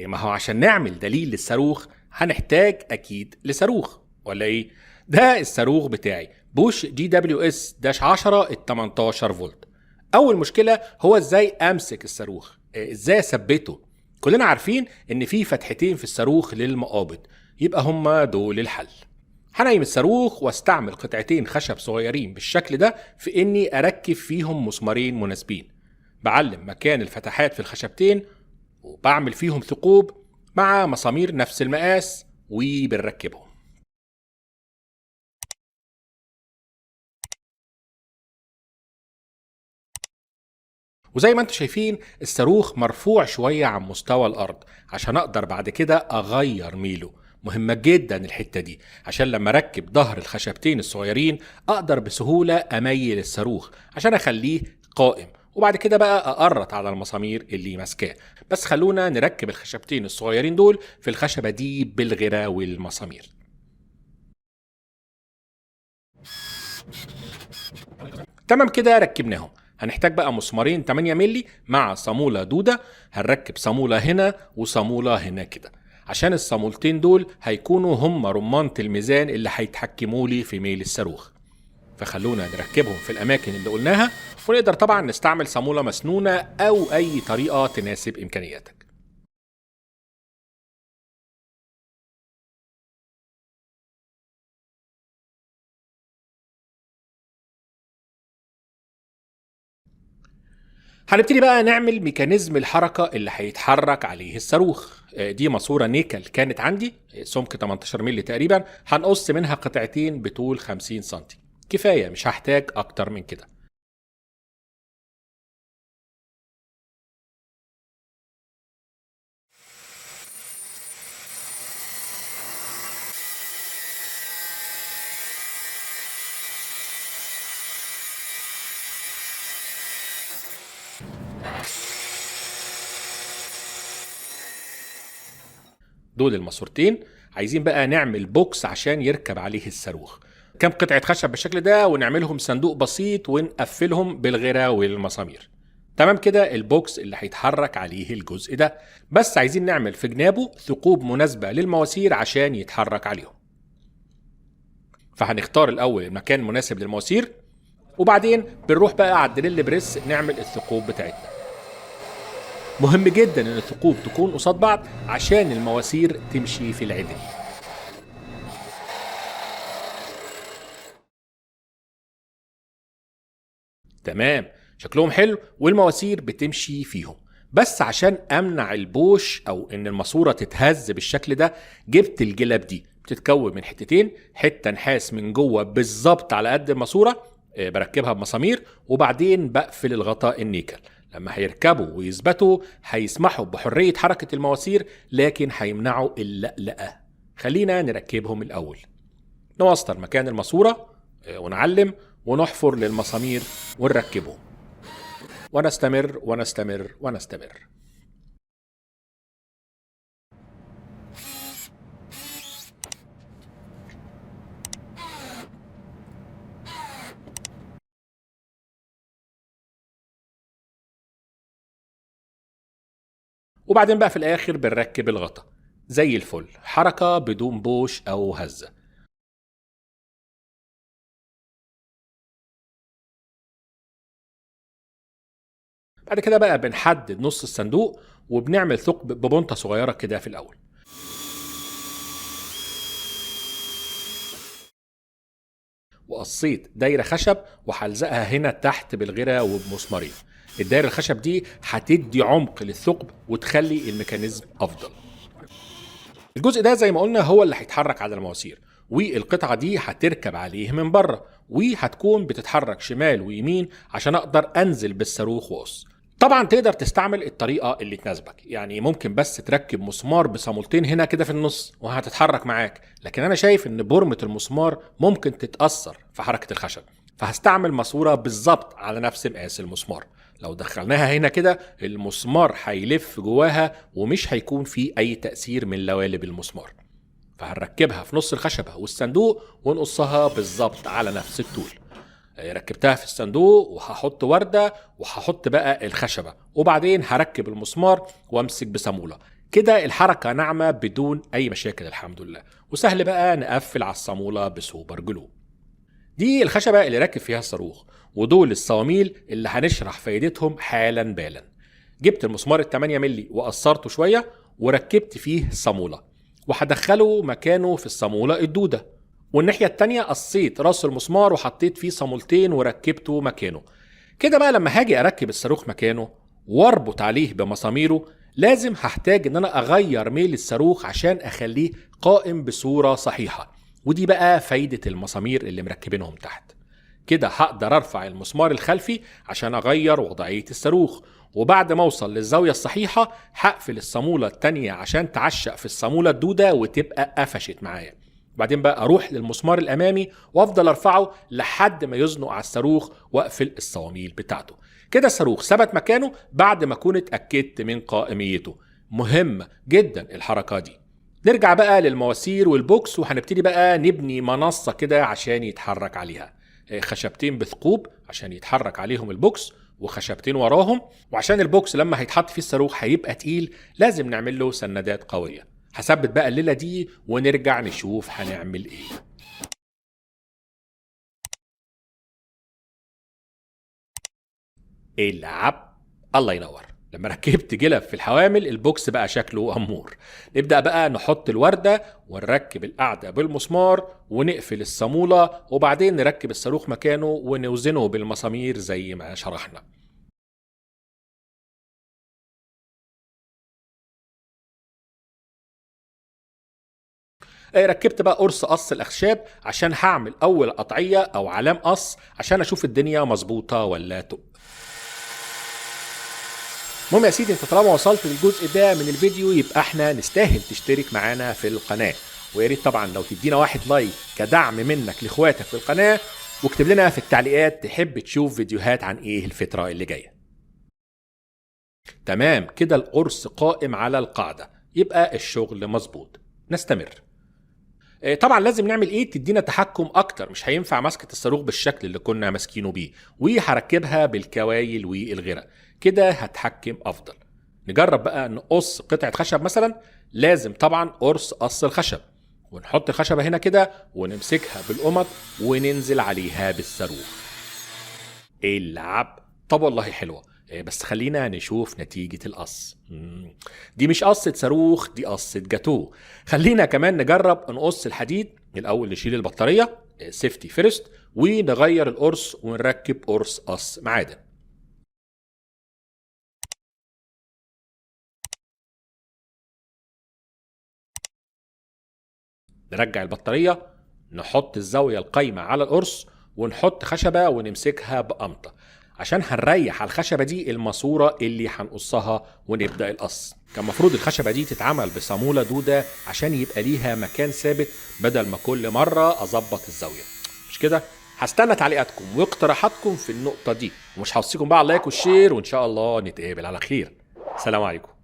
ما هو عشان نعمل دليل للصاروخ هنحتاج اكيد لصاروخ ولا ايه؟ ده الصاروخ بتاعي بوش جي دبليو اس 10 ال 18 فولت. اول مشكله هو ازاي امسك الصاروخ، ازاي اثبته. كلنا عارفين ان في فتحتين في الصاروخ للمقابض، يبقى هما دول الحل. هنيم الصاروخ واستعمل قطعتين خشب صغيرين بالشكل ده في اني اركب فيهم مسمارين مناسبين. بعلم مكان الفتحات في الخشبتين وبعمل فيهم ثقوب مع مسامير نفس المقاس وبنركبهم. وزي ما انتم شايفين الصاروخ مرفوع شوية عن مستوى الأرض عشان أقدر بعد كده أغير ميله. مهمة جدا الحتة دي عشان لما أركب ظهر الخشبتين الصغيرين أقدر بسهولة أميل الصاروخ عشان أخليه قائم، وبعد كده بقى أقرط على المسامير اللي ماسكاه. بس خلونا نركب الخشبتين الصغيرين دول في الخشبة دي بالغرا والمسامير. تمام كده ركبناهم. هنحتاج بقى مسمارين 8 مللي مع صامولة دودة. هنركب صامولة هنا وصامولة هنا كده عشان الصامولتين دول هيكونوا هم رمانة الميزان اللي هيتحكموا لي في ميل الصاروخ. فخلونا نركبهم في الأماكن اللي قلناها، ونقدر طبعا نستعمل صامولة مسنونة أو أي طريقة تناسب إمكانياتك. هنبتدي بقى نعمل ميكانيزم الحركة اللي هيتحرك عليه الصاروخ. دي ماسورة نيكل كانت عندي، سمك 18 مللي تقريبا. هنقص منها قطعتين بطول 50 سنتي، كفاية مش هحتاج أكتر من كده. دول الماسورتين. عايزين بقى نعمل بوكس عشان يركب عليه الصاروخ. كام قطعة خشب بالشكل ده ونعملهم صندوق بسيط ونقفلهم بالغرا والمسامير. تمام كده البوكس اللي هيتحرك عليه الجزء ده. بس عايزين نعمل في جنابه ثقوب مناسبة للمواسير عشان يتحرك عليهم. فهنختار الأول المكان المناسب للمواسير، وبعدين بنروح بقى على الدريل بريس نعمل الثقوب بتاعتنا. مهم جدا ان الثقوب تكون قصاد بعض عشان المواسير تمشي في العدل. تمام، شكلهم حلو والمواسير بتمشي فيهم. بس عشان امنع البوش او ان الماسوره تتهز بالشكل ده جبت الجلب دي، بتتكون من حتتين، حته نحاس من جوه بالظبط على قد الماسوره. بركبها بمسامير وبعدين بقفل الغطاء النيكل. لما هيركبوا ويثبتوا هيسمحوا بحريه حركه المواسير لكن هيمنعوا اللقلقه. خلينا نركبهم الاول. نوصل مكان الماسوره ونعلم ونحفر للمسامير ونركبهم ونستمر ونستمر ونستمر. وبعدين بقى في الاخر بنركب الغطا زي الفل، حركة بدون بوش او هزة. بعد كده بقى بنحدد نص الصندوق وبنعمل ثقب ببنطة صغيرة كده في الاول. وقصيت دايرة خشب وهلزقها هنا تحت بالغرة وبمسمارين. الدايرة الخشب دي هتدي عمق للثقب وتخلي الميكانيزم افضل. الجزء ده زي ما قلنا هو اللي هيتحرك على المواسير، والقطعة دي هتركب عليه من بره وهتكون بتتحرك شمال ويمين عشان اقدر انزل بالصاروخ واقص. طبعا تقدر تستعمل الطريقة اللي تناسبك، يعني ممكن بس تركب مسمار بصامولتين هنا كده في النص وهتتحرك معاك، لكن انا شايف ان برمة المسمار ممكن تتأثر في حركة الخشب، فهستعمل ماسورة بالظبط على نفس مقاس المسمار. لو دخلناها هنا كده المسمار هيلف جواها ومش هيكون فيه اي تأثير من لوالب المسمار. فهنركبها في نص الخشبة والصندوق ونقصها بالظبط على نفس الطول. ركبتها في الصندوق وهحط وردة وهحط بقى الخشبة، وبعدين هركب المسمار وامسك بصامولة. كده الحركة ناعمة بدون أي مشاكل الحمد لله، وسهل بقى نقفل على الصامولة بسوبر جلو. دي الخشبة اللي راكب فيها الصاروخ، ودول الصواميل اللي هنشرح فايدتهم حالا بالا. جبت المسمار ال8 مللي وقصرته شوية وركبت فيه الصامولة، وهدخله مكانه في الصامولة الدودة، والناحية التانية قصيت راس المسمار وحطيت فيه صامولتين وركبته مكانه. كده بقى لما هاجي اركب الصاروخ مكانه واربط عليه بمساميره، لازم هحتاج ان انا اغير ميل الصاروخ عشان اخليه قائم بصورة صحيحة، ودي بقى فايدة المسامير اللي مركبينهم تحت. كده هقدر ارفع المسمار الخلفي عشان اغير وضعية الصاروخ، وبعد ما اوصل للزاوية الصحيحة هقفل الصامولة التانية عشان تعشق في الصامولة الدودة وتبقى قفشت معايا. بعدين بقى اروح للمسمار الامامي وافضل ارفعه لحد ما يزنق على الصاروخ واقفل الصواميل بتاعته. كده الصاروخ ثبت مكانه بعد ما كنت اتاكدت من قائميته. مهمة جدا الحركة دي. نرجع بقى للمواسير والبوكس وهنبتدي بقى نبني منصة كده عشان يتحرك عليها. خشبتين بثقوب عشان يتحرك عليهم البوكس، وخشبتين وراهم، وعشان البوكس لما هيتحط فيه الصاروخ هيبقى تقيل لازم نعمل له سندات قوية. هثبت بقى الليلة دي ونرجع نشوف هنعمل ايه. العب الله ينور. لما ركبت جلب في الحوامل البوكس بقى شكله أمور. نبدأ بقى نحط الوردة ونركب القاعدة بالمسمار ونقفل الصامولة، وبعدين نركب الصاروخ مكانه ونوزنه بالمسامير زي ما شرحنا. ركبت بقى قرص قص الأخشاب عشان هعمل أول قطعية أو علام قص عشان أشوف الدنيا مظبوطة ولا تق. المهم يا سيدي، انت طالما وصلت للجزء ده من الفيديو يبقى احنا نستاهل تشترك معانا في القناة، ويا ريت طبعا لو تدينا 1 لايك كدعم منك لاخواتك في القناة، واكتب لنا في التعليقات تحب تشوف فيديوهات عن ايه الفترة اللي جاية. تمام كده القرص قائم على القاعدة، يبقى الشغل مظبوط. نستمر. طبعا لازم نعمل ايه تدينا تحكم اكتر، مش هينفع مسكة الصاروخ بالشكل اللي كنا ماسكينه بيه، وهركبها بالكوايل والغرق كده هتحكم افضل. نجرب بقى نقص قطعة خشب مثلا. لازم طبعا قرص قص الخشب، ونحط الخشبة هنا كده ونمسكها بالقمط وننزل عليها بالصاروخ. العب. طب والله حلوة، بس خلينا نشوف نتيجة القص. دي مش قصة صاروخ، دي قصة جاتوه. خلينا كمان نجرب نقص الحديد. الأول نشيل البطارية سيفتي فيرست، ونغير القرص ونركب قرص قص معادن. نرجع البطارية، نحط الزاوية القايمة على القرص، ونحط خشبة ونمسكها بقمطة عشان هنريح على الخشبة دي الماسورة اللي هنقصها ونبدأ القص. كان مفروض الخشبة دي تتعمل بصامولة دودة عشان يبقى ليها مكان ثابت بدل ما كل مرة أظبط الزاوية، مش كده؟ هستنى تعليقاتكم واقتراحاتكم في النقطة دي، ومش هوصيكم بقى على اللايك والشير، وإن شاء الله نتقابل على خير. سلام عليكم.